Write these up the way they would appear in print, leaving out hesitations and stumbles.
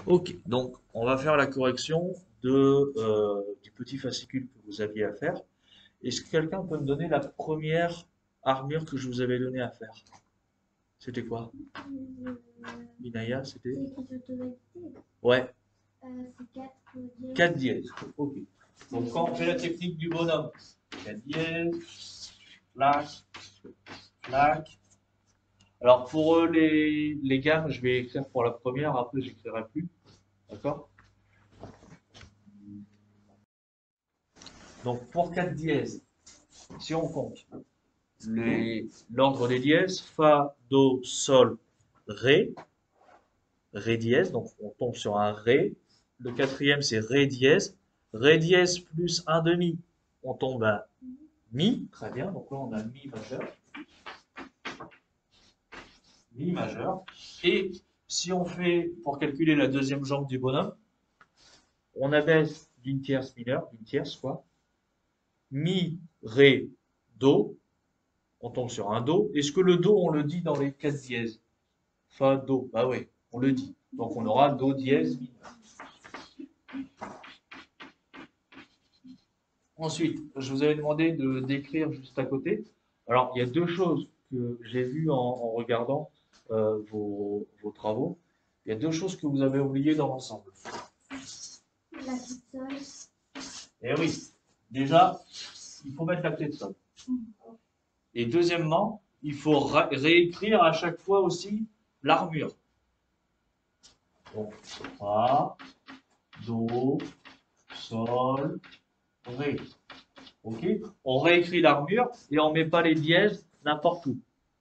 Ok, donc on va faire la correction du petit fascicule que vous aviez à faire. Est-ce que quelqu'un peut me donner la première armure que je vous avais donnée à faire? C'était quoi? Euh, Inaya, c'était? c'est écrit automatisé. Ouais, C'est 4 dièses. 4 dièses. Ok. Donc quand on fait la technique du bonhomme, 4 dièses, flac, flac. Alors pour les gammes, je vais écrire pour la première, après j'écrirai plus. D'accord? Donc pour 4 dièses, si on compte l'ordre des dièses, fa, do, sol, ré, ré dièse, donc on tombe sur un ré. Le quatrième c'est ré dièse. Ré dièse plus un demi, on tombe à mi. Très bien, donc là on a mi majeur. Mi majeur. Et si on fait, pour calculer la deuxième jambe du bonhomme, on abaisse d'une tierce mineure, d'une tierce quoi. Mi, ré, do, on tombe sur un do. Est-ce que le do on le dit dans les 4 dièses? Fa, do, bah oui, on le dit. Donc on aura do dièse mineur. Ensuite, je vous avais demandé de d'écrire juste à côté. Alors, il y a deux choses que j'ai vues en regardant vos travaux. Il y a deux choses que vous avez oubliées dans l'ensemble. La petite sol. Eh oui, déjà, il faut mettre la clé de sol. Et deuxièmement, il faut réécrire à chaque fois aussi l'armure. Donc, fa, do, sol, ré. Ok? On réécrit l'armure et on met pas les dièses n'importe où.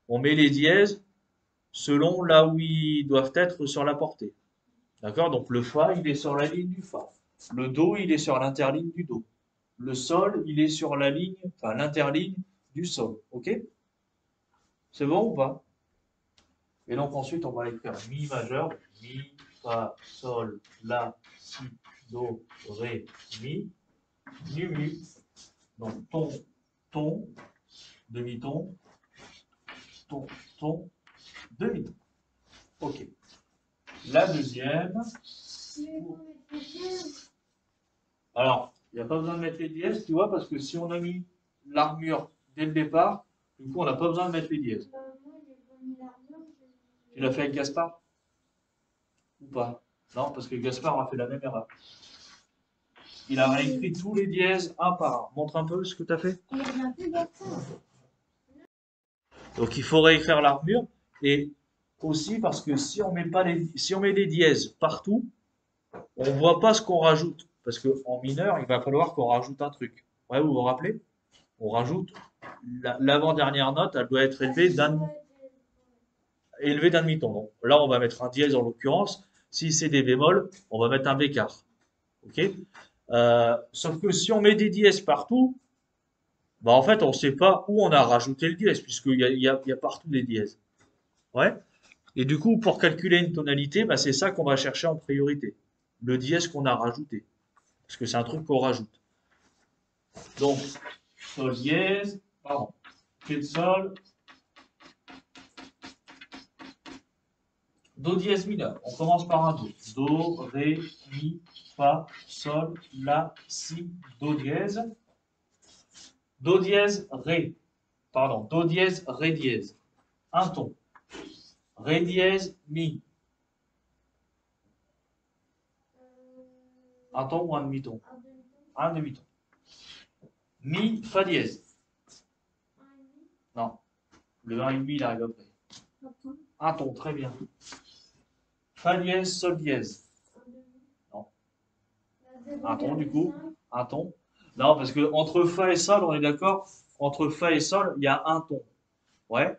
On met les dièses selon là où ils doivent être sur la portée. D'accord? Donc le fa, il est sur la ligne du fa. Le do, il est sur l'interligne du do. Le sol, il est sur la ligne, enfin l'interligne du sol. Ok? C'est bon ou pas? Et donc ensuite, on va écrire mi majeur, mi, fa, sol, la, si, do, ré, mi, mi, mi. Donc ton, ton, demi-ton, ton, ton, demi-ton. Ok. La deuxième. Alors, il n'y a pas besoin de mettre les dièses, tu vois, parce que si on a mis l'armure dès le départ, du coup, on n'a pas besoin de mettre les dièses. Tu l'as fait avec Gaspard ou pas? Non, parce que Gaspard a fait la même erreur. Il a réécrit tous les dièses un par un. Montre un peu ce que tu as fait. Donc, il faut réécrire l'armure et aussi parce que si on met pas si on met des dièses partout, on ne voit pas ce qu'on rajoute. Parce qu'en mineur, il va falloir qu'on rajoute un truc. Ouais, vous vous rappelez? On rajoute l'avant-dernière note, elle doit être élevée d'un demi-ton. Donc là, on va mettre un dièse en l'occurrence. Si c'est des bémols, on va mettre un bécard. Ok? Sauf que si on met des dièses partout, bah en fait, on ne sait pas où on a rajouté le dièse, puisqu'il y a partout des dièses. Ouais? Et du coup, pour calculer une tonalité, bah, c'est ça qu'on va chercher en priorité. Le dièse qu'on a rajouté. Parce que c'est un truc qu'on rajoute. Donc, sol dièse, pardon, clé de sol, do dièse mineur. On commence par un do. Do, ré, mi, fa, sol, la, si, do dièse. Do dièse, ré. Pardon, do dièse, ré dièse. Un ton. Ré dièse, mi. Un ton ou un demi-ton? Un demi-ton. Mi, fa dièse. Non, le 1,5 il arrive après. Un ton, très bien. Fa dièse, sol dièse. Non. Un ton du coup. Un ton. Non, parce que entre fa et sol, on est d'accord? Entre fa et sol, il y a un ton. Ouais.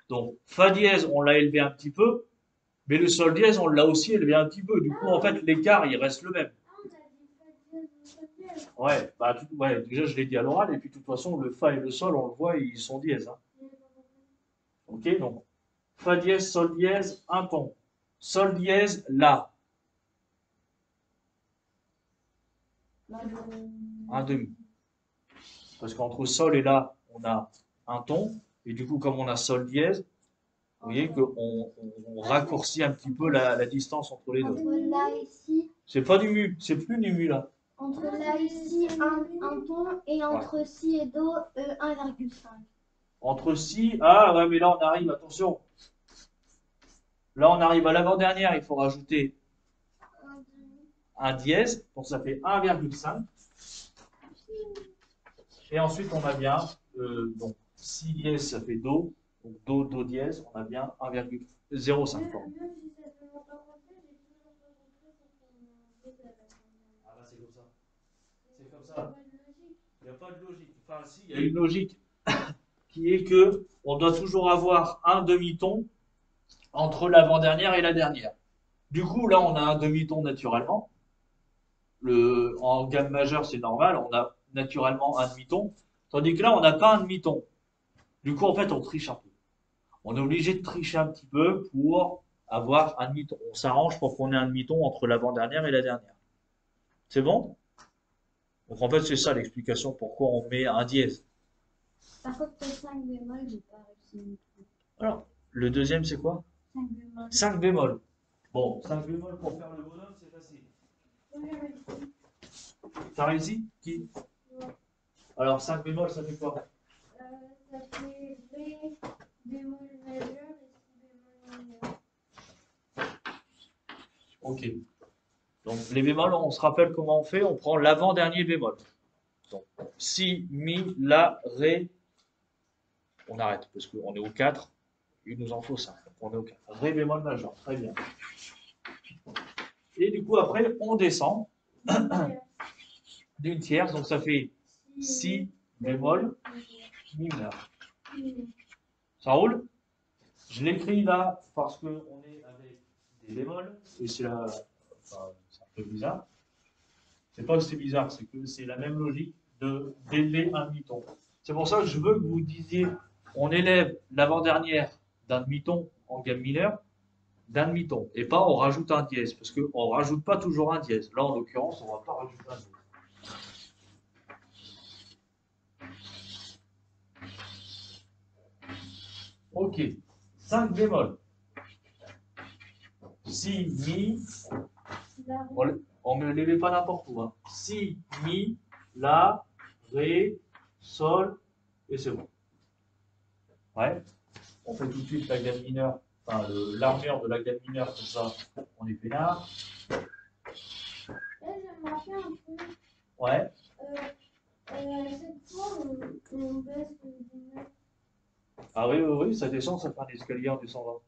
Donc, fa dièse, on l'a élevé un petit peu, mais le sol dièse, on l'a aussi élevé un petit peu. Du coup, en fait, l'écart, il reste le même. Ouais, bah, ouais, déjà, je l'ai dit à l'oral, et puis de toute façon, le fa et le sol, on le voit, ils sont dièses. Hein. Ok, donc, fa dièse, sol dièse, un ton. Sol dièse, la, un demi. Parce qu'entre sol et la, on a un ton, et du coup, comme on a sol dièse, Vous voyez qu'on raccourcit un petit peu la distance entre les deux. Entre là et ici. C'est pas du mu, c'est plus du mu là. Entre là et ici, un ton. Et entre ci et do, 1,5. Entre si, ah ouais, mais là on arrive, attention. Là on arrive à l'avant-dernière, il faut rajouter un dièse, donc ça fait 1,5. Et ensuite on a bien, donc si dièse ça fait do, donc do, do dièse, on a bien 1,05. Ah bah c'est comme ça. C'est comme ça. Il n'y a pas de logique. Enfin si, il y a une logique qui est que on doit toujours avoir un demi-ton entre l'avant-dernière et la dernière. Du coup, là, on a un demi-ton naturellement. En gamme majeure, c'est normal, on a naturellement un demi-ton. Tandis que là, on n'a pas un demi-ton. Du coup, en fait, on triche un peu. On est obligé de tricher un petit peu pour avoir un demi-ton. On s'arrange pour qu'on ait un demi-ton entre l'avant-dernière et la dernière. C'est bon? Donc, en fait, c'est ça l'explication pourquoi on met un dièse. Par contre, le 5 bémol, j'ai pas réussi. Alors, le deuxième, c'est quoi? 5 bémol. 5 bémol. Bon, 5 bémol pour faire le bonhomme, c'est facile. T'as réussi? Qui? Ouais. Alors, 5 bémol, ça fait quoi? Ça fait Ré, bémol majeur et Si bémol mineur. Ok. Donc, les bémols, on se rappelle comment on fait? On prend l'avant-dernier bémol. Donc, Si, Mi, La, Ré. On arrête parce qu'on est au 4. Il nous en faut 5. Donc, on est au 4. Ré bémol majeur. Très bien. Et du coup, après, on descend d'une tierce. Donc, ça fait Si bémol mineur. Ça roule? Je l'écris là parce qu'on est avec des bémols. Et c'est un peu bizarre. C'est pas que c'est bizarre, c'est que c'est la même logique d'élever un demi-ton. C'est pour ça que je veux que vous disiez, on élève l'avant-dernière d'un demi-ton en gamme mineure, d'un demi-ton, et pas on rajoute un dièse, parce qu'on ne rajoute pas toujours un dièse. Là, en l'occurrence, on ne va pas rajouter un dièse. Ok, 5 bémol. Si, mi, on ne l'élève pas n'importe où. Hein. Si, mi, la, ré, sol, et c'est bon. Ouais. On fait tout de suite la gamme mineure, enfin l'armure de la gamme mineure, comme ça, on est peinard. J'aimerais faire un truc. Ouais. Cette fois, on baisse le bémol. Ah oui, oui, oui, ça descend, ça fait un escalier en descendant.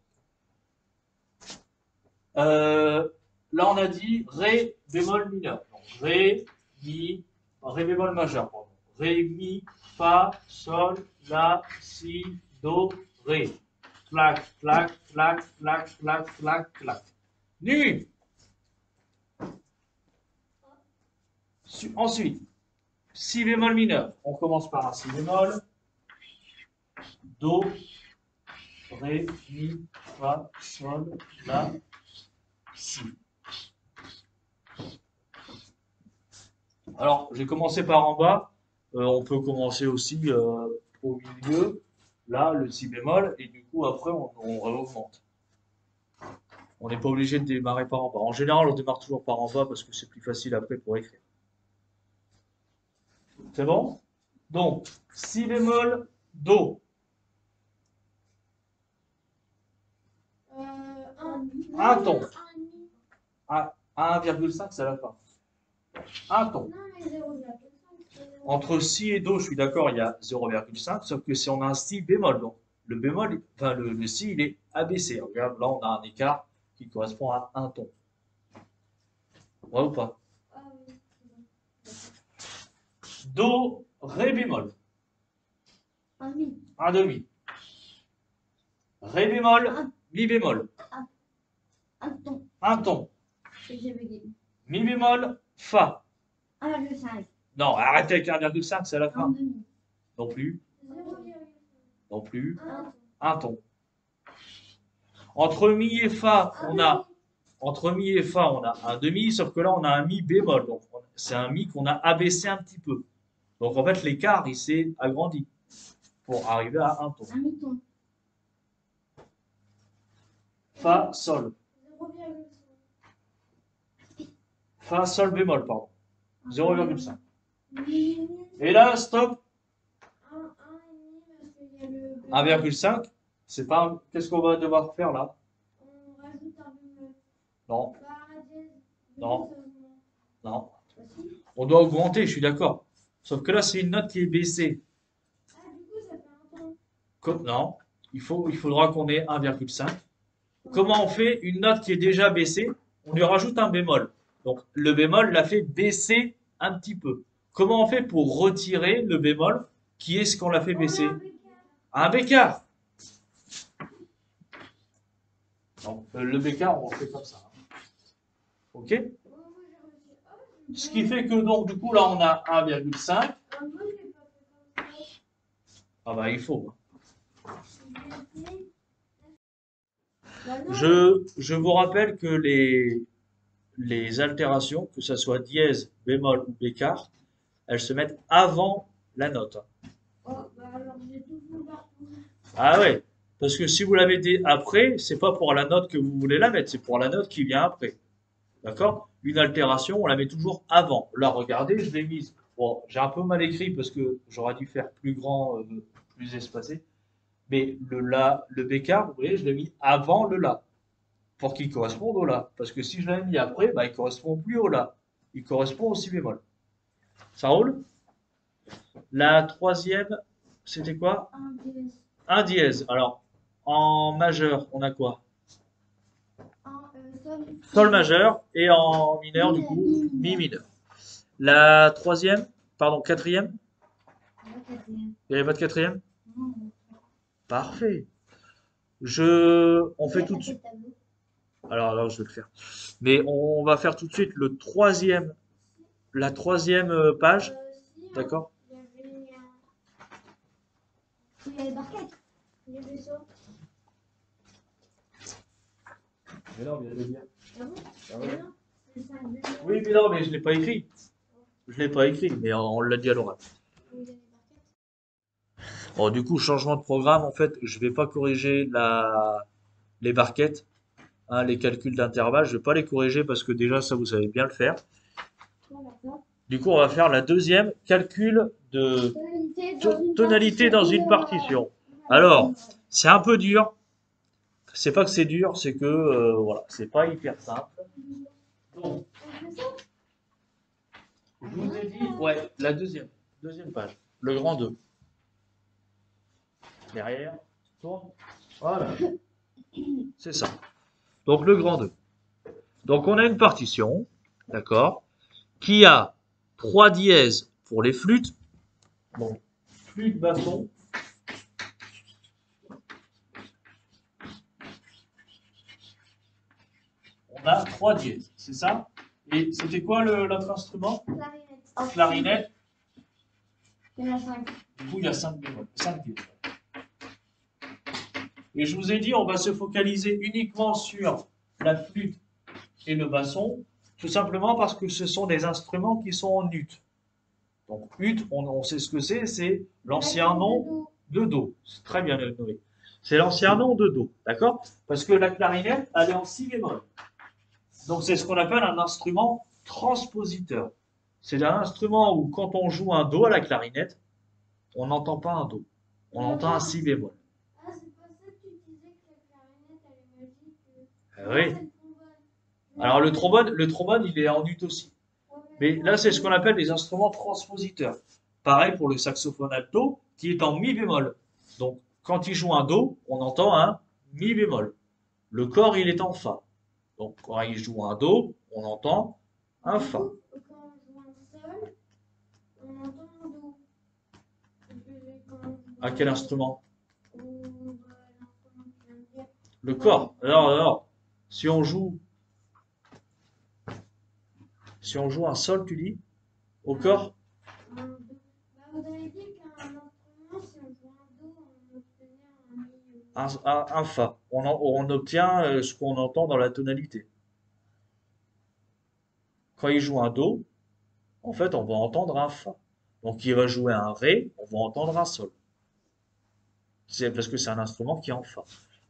Là, on a dit Ré bémol mineur. Donc, Ré, Mi, Ré bémol majeur, pardon. Ré, Mi, Fa, Sol, La, Si, Do, Ré. Clac, clac, clac, clac, clac, clac, clac. Nu. Ensuite, Si bémol mineur. On commence par un Si bémol. Do, Ré, Mi, Fa, Sol, La, Si. Alors, j'ai commencé par en bas. On peut commencer aussi au milieu. Là, le Si bémol. Et du coup, après, on réaugmente. On n'est pas obligé de démarrer par en bas. En général, on démarre toujours par en bas parce que c'est plus facile après pour écrire. C'est bon? Donc, Si bémol, Do. Un ton. À 1,5, c'est à la fin. Un ton. Non, mais 0,5. Entre Si et Do, je suis d'accord, il y a 0,5, sauf que si on a un Si bémol, donc le bémol, enfin le Si, il est abaissé. Regarde, là, on a un écart qui correspond à un ton. Ouais ou pas? Ah oui. Do, Ré bémol. Un mi. Un demi. Ré bémol, Mi bémol. Un ton. Un ton. Et j'ai bugué. Mi bémol, Fa. 1,5. Non, arrêtez avec 1,5, c'est à la Un fin. demi. Non plus. 0,5. Non plus. Un Un ton. Entre Mi et Fa, on a un demi, sauf que là, on a un Mi bémol. Donc, c'est un Mi qu'on a abaissé un petit peu. Donc, en fait, l'écart, il s'est agrandi pour arriver à un ton. mi-ton. Fa, sol. 0,5. Fa, sol bémol, pardon. 0,5. Minus Et là, stop. 1,5 parce qu'il y a le 1,5. C'est pas un... Qu'est-ce qu'on va devoir faire là? On rajoute un bémol. Non, Bah, dièse, Non. ça augmente. non. Bah, si. On doit augmenter, je suis d'accord. Sauf que là, c'est une note qui est baissée. Ah, du coup, ça fait un ton. Non, il faudra qu'on ait 1,5. Comment on fait une note qui est déjà baissée? On lui rajoute un bémol. Donc le bémol l'a fait baisser un petit peu. Comment on fait pour retirer le bémol qui est ce qu'on l'a fait baisser? Un bécard. Donc le bécard, on le fait comme ça. Ok? Ce qui fait que donc du coup là on a 1,5. Ah bah il faut. Je vous rappelle que les altérations, que ce soit dièse, bémol ou bécard, elles se mettent avant la note. Ah ouais, parce que si vous la mettez après, c'est pas pour la note que vous voulez la mettre, c'est pour la note qui vient après. D'accord? Une altération, on la met toujours avant. Là, regardez, je l'ai mise. Bon, j'ai un peu mal écrit parce que j'aurais dû faire plus grand, plus espacé. Mais le la, le bécard, vous voyez, je l'ai mis avant le la pour qu'il corresponde au la. Parce que si je l'avais mis après, bah, il correspond plus au la. Il correspond au si bémol. Ça roule? La troisième, c'était quoi? Un dièse. Alors, en majeur, on a quoi? Sol majeur et en mineur, du coup, mi mineur. La troisième, pardon, quatrième? Il n'y avait pas de quatrième? Parfait. On fait tout de suite. Alors, je vais le faire. Mais on va faire tout de suite la troisième page. D'accord? Il y a les barquettes. Les vaisseaux. Mais non, mais je vais dire. Ah bon? Ah ouais. Non, c'est 5 vaisseaux. Oui, mais non, mais je ne l'ai pas écrit. Je l'ai pas écrit, mais on l'a dit à l'oral. Il y a les barquettes. Bon, du coup, changement de programme, en fait, je vais pas corriger les barquettes, hein, les calculs d'intervalle, je vais pas les corriger parce que déjà, ça, vous savez bien le faire. Du coup, on va faire la deuxième, calcul de tonalité dans une partition. Alors, c'est un peu dur. C'est pas que c'est dur, c'est que, voilà, c'est pas hyper simple. Donc, je vous ai dit, ouais, la deuxième page, le grand 2. Derrière, tourne. Voilà. C'est ça. Donc le grand 2. Donc on a une partition, d'accord, qui a 3 dièses pour les flûtes. Bon, flûte, basson. On a 3 dièses, c'est ça? Et c'était quoi l'autre instrument? Clarinette. Clarinette. Il y en a 5. Du coup, il y a 5 dièses. Et je vous ai dit, on va se focaliser uniquement sur la flûte et le basson, tout simplement parce que ce sont des instruments qui sont en ut. Donc ut, on sait ce que c'est l'ancien nom de do. C'est très bien nommé. C'est l'ancien nom de do, d'accord? Parce que la clarinette, elle est en si bémol. Donc c'est ce qu'on appelle un instrument transpositeur. C'est un instrument où quand on joue un do à la clarinette, on n'entend pas un do, on entend un si bémol. Ah, c'est pas ça que tu disais que la clarinette, elle est magique. Ah oui. Alors le trombone, il est en ut aussi. Mais là, c'est ce qu'on appelle les instruments transpositeurs. Pareil pour le saxophone alto, qui est en mi bémol. Donc, quand il joue un do, on entend un mi bémol. Le corps, il est en fa. Donc, quand il joue un do, on entend un fa. Quand on joue un sol, on entend un do. À quel instrument? L'instrument que tu viens de dire. Le corps. Alors, si on joue un sol, tu dis, au corps, Un do. Bah, vous avez dit qu'un instrument, si on joue un do, on obtenait un mi. un fa. On obtient ce qu'on entend dans la tonalité. Quand il joue un do, en fait, on va entendre un fa. Donc, il va jouer un ré, on va entendre un sol. C'est parce que c'est un instrument qui est en fa.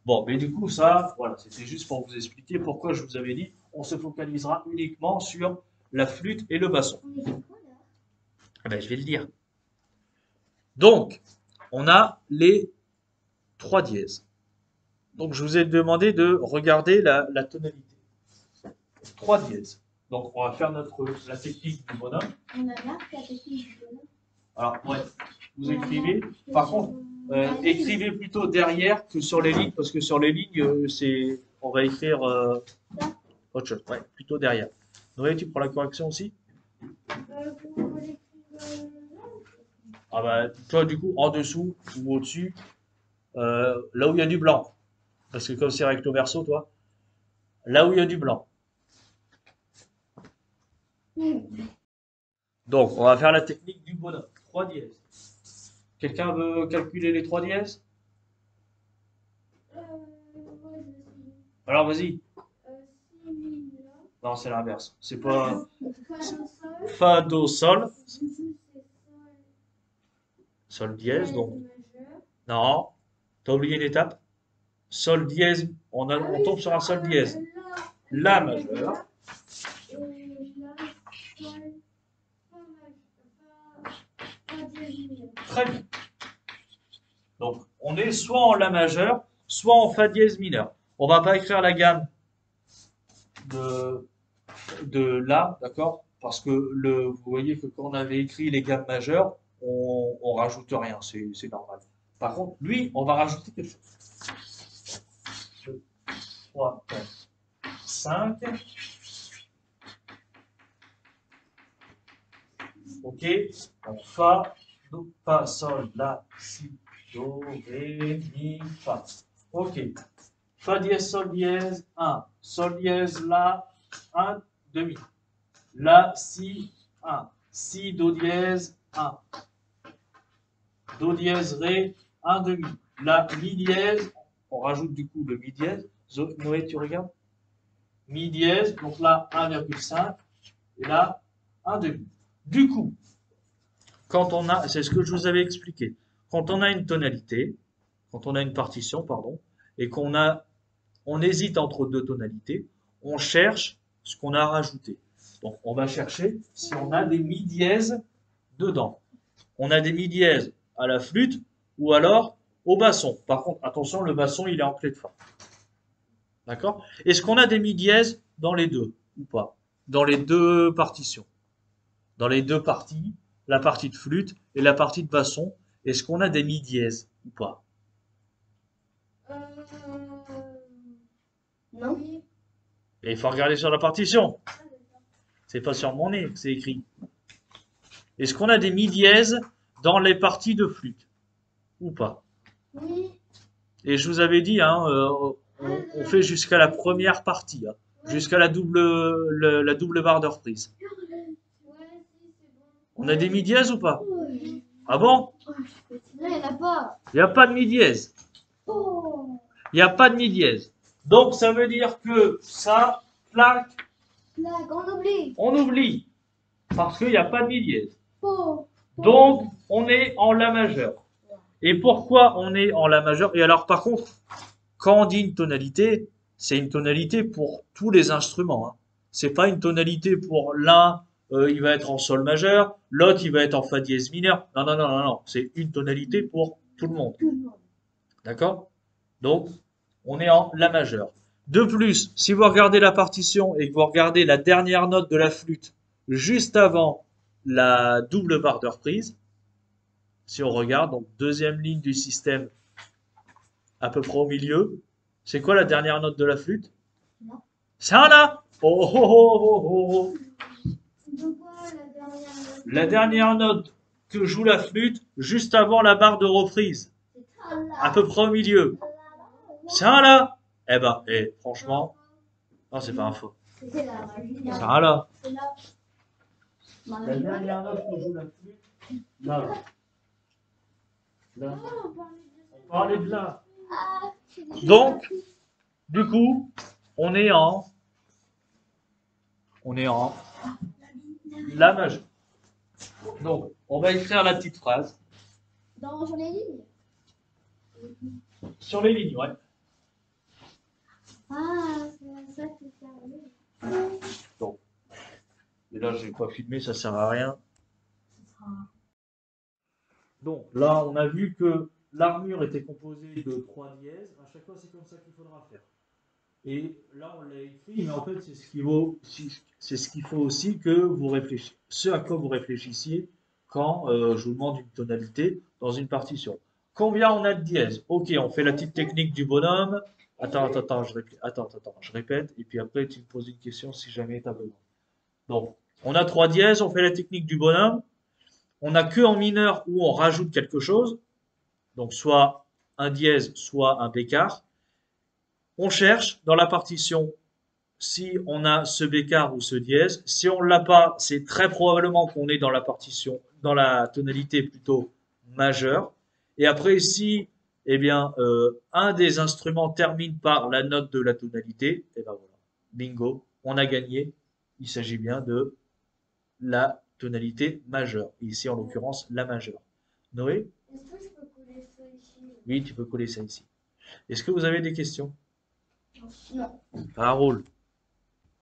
Bon, mais du coup, ça, voilà, c'était juste pour vous expliquer pourquoi je vous avais dit, on se focalisera uniquement sur la flûte et le basson. On écrit quoi là? Eh ben, je vais le dire. Donc, on a les 3 dièses. Donc, je vous ai demandé de regarder la tonalité. 3 dièses. Donc, on va faire la technique du bonhomme. On a marqué la technique du bonhomme. Alors, ouais, vous On a écrivez. marqué Par sur, contre, la ligne. écrivez plutôt derrière que sur les lignes, parce que sur les lignes, on va écrire Ça. autre chose. Ouais, plutôt derrière. Noé, tu prends la correction aussi? Vous voulez écrire là? Ah bah, toi, du coup, en dessous ou au-dessus, là où il y a du blanc. Parce que comme c'est recto verso, toi, là où il y a du blanc. Donc, on va faire la technique du bonhomme. 3 dièses. Quelqu'un veut calculer les 3 dièses? Ouais, je sais. Alors, vas-y. Si mineur. Non, c'est l'inverse. C'est pas Fa do sol. fa, do, sol, Du coup, c'est sol. sol dièse. Dièse Donc, majeur. non, t'as oublié une étape. Sol dièse, on Oui, tombe sur un sol dièse. La La majeur. Et là, sol. Fa majeur. Fa dièse mineur. Très bien. Donc, on est soit en la majeur, soit en fa dièse mineur. On va pas écrire la gamme de la, d'accord? Parce que vous voyez que quand on avait écrit les gammes majeures, on rajoute rien, c'est normal. Par contre, lui, on va rajouter quelque chose. 2, 3, 4, 5. Ok? Donc, fa, do, fa, sol, la, si, do, ré, mi, fa. Ok. Fa dièse, sol dièse, 1. Sol dièse, la, 1, demi. La, si, 1. Si, do dièse, 1. Do dièse, ré, 1 demi. La, mi dièse, on rajoute du coup le mi dièse. Noé, tu regardes? Mi dièse, donc là 1,5 et là 1 demi. Du coup, quand on a, c'est ce que je vous avais expliqué, quand on a une tonalité, quand on a une partition, pardon, et on hésite entre deux tonalités, on cherche ce qu'on a rajouté. Donc on va chercher si on a des mi dièses dedans. On a des mi dièses à la flûte ou alors au basson. Par contre, attention, le basson il est en clé de fa. D'accord? Est-ce qu'on a des mi dièses dans les deux ou pas? Dans les deux partitions. Dans les deux parties, la partie de flûte et la partie de basson, est-ce qu'on a des mi dièses ou pas? Non. Oui. Et il faut regarder sur la partition. C'est pas sur mon nez que c'est écrit. Est-ce qu'on a des mi dièses dans les parties de flûte ou pas? Oui. Et je vous avais dit, hein, on fait jusqu'à la première partie, hein, jusqu'à la double barre de reprise. Ouais, si, c'est bon. On a des mi dièses ou pas? Oui. Ah bon? Non, il n'y en a pas. Il n'y a pas de mi dièse. Oh. Il n'y a pas de mi dièse. Donc ça veut dire que ça, plaque, Blague, on oublie. on oublie. Parce qu'il n'y a pas de mi dièse. Oh. Donc on est en la majeur. Et pourquoi on est en la majeur? Et alors par contre, quand on dit une tonalité, c'est une tonalité pour tous les instruments. Hein. C'est pas une tonalité pour l'un, il va être en sol majeur, l'autre il va être en fa dièse mineur. Non, non, non, non, non. C'est une tonalité pour tout le monde. Tout le monde. D'accord? Donc, on est en la majeure. De plus, si vous regardez la partition et que vous regardez la dernière note de la flûte juste avant la double barre de reprise, si on regarde, donc deuxième ligne du système à peu près au milieu, c'est quoi la dernière note de la flûte? Non. C'est un la! Oh, oh, oh, oh, oh, oh. De quoi la dernière note? La dernière note que joue la flûte juste avant la barre de reprise, C'est ça là. à peu près au milieu. C'est un la! Eh ben, franchement, non, c'est pas un faux. C'est là. C'est un la. C'est là. La dernière note que joue la flûte, là. Là. On parlait de là. Ah, Donc, du coup, on est en la majeure. Donc, on va écrire la petite phrase sur les lignes. sur les lignes, ouais. Ah, c'est à ça que ça servait. Donc, et là, je n'ai pas filmé, ça sert à rien. Donc là, on a vu que l'armure était composée de 3 dièses. À chaque fois, c'est comme ça qu'il faudra faire. Et là, on l'a écrit, mais en fait, c'est ce qu'il faut aussi que vous réfléchissiez, ce à quoi vous réfléchissiez quand je vous demande une tonalité dans une partition. Combien on a de dièses? Ok, on fait la petite technique du bonhomme. Attends, je répète, et puis après, tu me poses une question si jamais tu as besoin. Donc, on a 3 dièses, on fait la technique du bonhomme. On n'a que en mineur où on rajoute quelque chose, donc soit un dièse, soit un bécard. On cherche dans la partition si on a ce bécard ou ce dièse. Si on ne l'a pas, c'est très probablement qu'on est dans la partition, dans la tonalité plutôt majeure. Et après, si eh bien, un des instruments termine par la note de la tonalité, et ben voilà, bingo, on a gagné. Il s'agit bien de la tonalité majeure. Et ici, en l'occurrence, la majeure. Noé? Est-ce que je peux coller ça ici? Oui, tu peux coller ça ici. Est-ce que vous avez des questions? Non. Raoul?